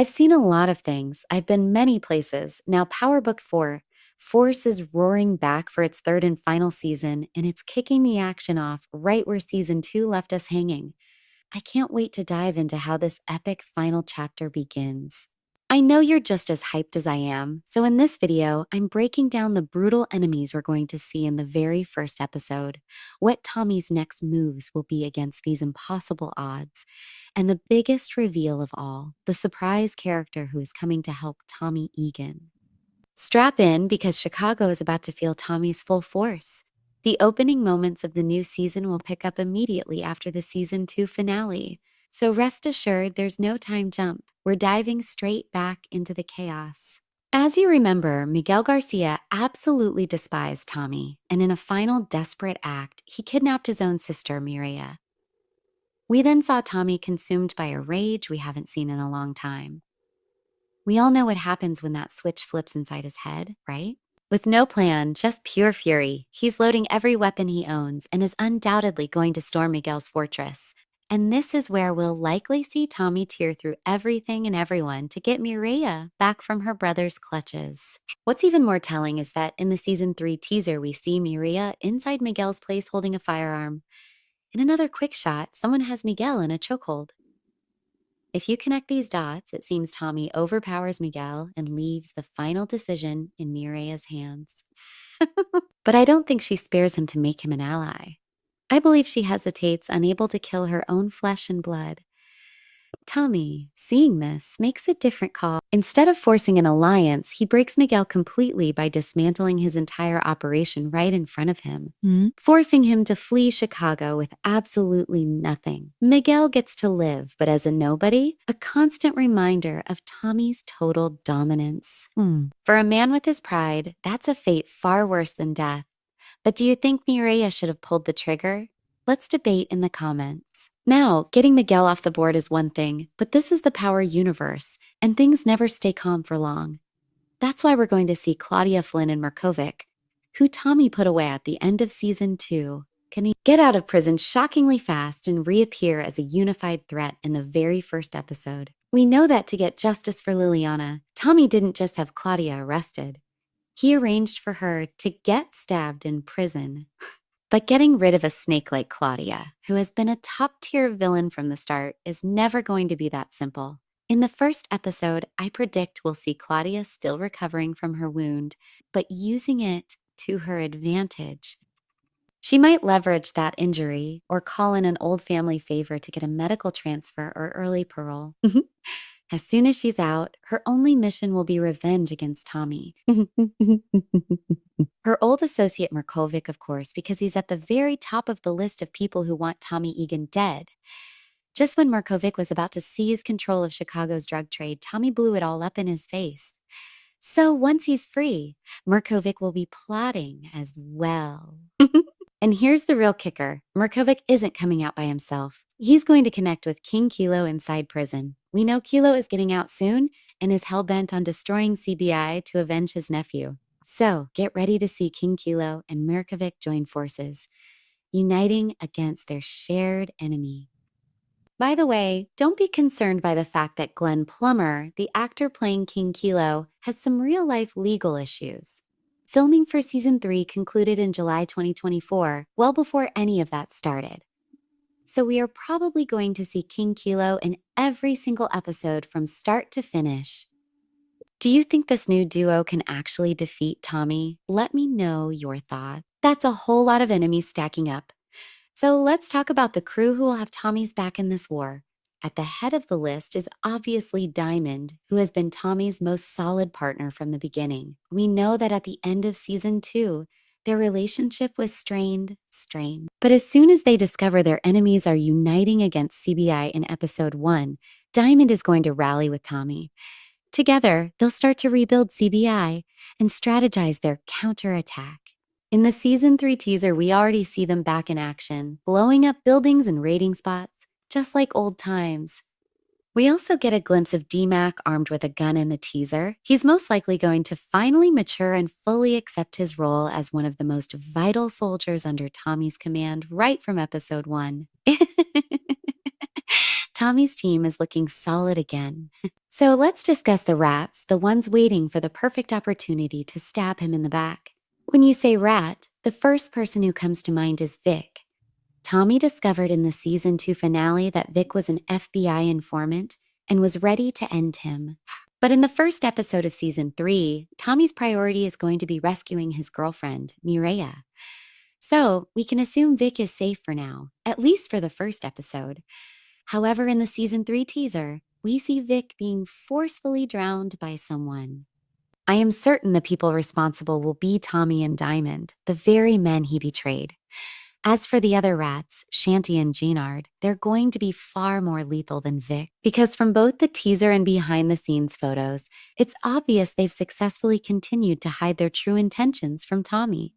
I've seen a lot of things. I've been many places. Now, Power Book 4. Force is roaring back for its third and final season, and it's kicking the action off right where season 2 left us hanging. I can't wait to dive into how this epic final chapter begins. I know you're just as hyped as I am, so in this video, I'm breaking down the brutal enemies we're going to see in the very first episode, what Tommy's next moves will be against these impossible odds, and the biggest reveal of all, the surprise character who is coming to help Tommy Egan. Strap in because Chicago is about to feel Tommy's full force. The opening moments of the new season will pick up immediately after the season 2 finale. So rest assured there's no time jump. We're diving straight back into the chaos. As you remember, Miguel Garcia absolutely despised Tommy, and in a final desperate act, he kidnapped his own sister, Mireya. We then saw Tommy consumed by a rage we haven't seen in a long time. We all know what happens when that switch flips inside his head, right? With no plan, just pure fury, he's loading every weapon he owns and is undoubtedly going to storm Miguel's fortress. And this is where we'll likely see Tommy tear through everything and everyone to get Mireya back from her brother's clutches. What's even more telling is that in the season 3 teaser, we see Mireya inside Miguel's place holding a firearm. In another quick shot, someone has Miguel in a chokehold. If you connect these dots, it seems Tommy overpowers Miguel and leaves the final decision in Mireya's hands. But I don't think she spares him to make him an ally. I believe she hesitates, unable to kill her own flesh and blood. Tommy, seeing this, makes a different call. Instead of forcing an alliance, he breaks Miguel completely by dismantling his entire operation right in front of him, forcing him to flee Chicago with absolutely nothing. Miguel gets to live, but as a nobody, a constant reminder of Tommy's total dominance. For a man with his pride, that's a fate far worse than death. But do you think Mireya should have pulled the trigger? Let's debate in the comments. Now, getting Miguel off the board is one thing, but this is the Power universe, and things never stay calm for long. That's why we're going to see Claudia, Flynn, and Markovic, who Tommy put away at the end of season 2. Can he get out of prison shockingly fast and reappear as a unified threat in the very first episode? We know that to get justice for Liliana, Tommy didn't just have Claudia arrested. He arranged for her to get stabbed in prison. But getting rid of a snake like Claudia, who has been a top-tier villain from the start, is never going to be that simple. In the first episode, I predict we'll see Claudia still recovering from her wound, but using it to her advantage. She might leverage that injury or call in an old family favor to get a medical transfer or early parole. As soon as she's out, her only mission will be revenge against Tommy. Her old associate Markovic, of course, because he's at the very top of the list of people who want Tommy Egan dead. Just when Markovic was about to seize control of Chicago's drug trade, Tommy blew it all up in his face. So once he's free, Markovic will be plotting as well. And here's the real kicker. Markovic isn't coming out by himself. He's going to connect with King Kilo inside prison. We know Kilo is getting out soon and is hell-bent on destroying CBI to avenge his nephew. So get ready to see King Kilo and Markovic join forces, uniting against their shared enemy. By the way, don't be concerned by the fact that Glenn Plummer, the actor playing King Kilo, has some real-life legal issues. Filming for season 3 concluded in July 2024, well before any of that started. So we are probably going to see King Kilo in every single episode from start to finish. Do you think this new duo can actually defeat Tommy? Let me know your thoughts. That's a whole lot of enemies stacking up. So let's talk about the crew who will have Tommy's back in this war. At the head of the list is obviously Diamond, who has been Tommy's most solid partner from the beginning. We know that at the end of season 2, their relationship was strained. But as soon as they discover their enemies are uniting against CBI in episode 1, Diamond is going to rally with Tommy. Together, they'll start to rebuild CBI and strategize their counterattack. In the season 3 teaser, we already see them back in action, blowing up buildings and raiding spots, just like old times. We also get a glimpse of D-Mac armed with a gun in the teaser. He's most likely going to finally mature and fully accept his role as one of the most vital soldiers under Tommy's command right from episode 1. Tommy's team is looking solid again. So let's discuss the rats, the ones waiting for the perfect opportunity to stab him in the back. When you say rat, the first person who comes to mind is Vic. Tommy discovered in the season 2 finale that Vic was an FBI informant and was ready to end him. But in the first episode of season 3, Tommy's priority is going to be rescuing his girlfriend, Mireya. So we can assume Vic is safe for now, at least for the first episode. However, in the season 3 teaser, we see Vic being forcefully drowned by someone. I am certain the people responsible will be Tommy and Diamond, the very men he betrayed. As for the other rats, Shanty and Jeanard, they're going to be far more lethal than Vic, because from both the teaser and behind-the-scenes photos, it's obvious they've successfully continued to hide their true intentions from Tommy.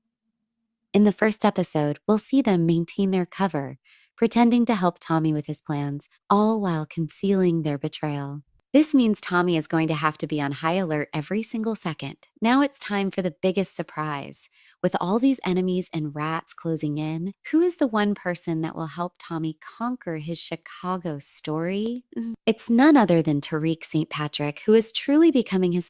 In the first episode, we'll see them maintain their cover, pretending to help Tommy with his plans, all while concealing their betrayal. This means Tommy is going to have to be on high alert every single second. Now it's time for the biggest surprise. With all these enemies and rats closing in, who is the one person that will help Tommy conquer his Chicago story? It's none other than Tariq St. Patrick, who is truly becoming his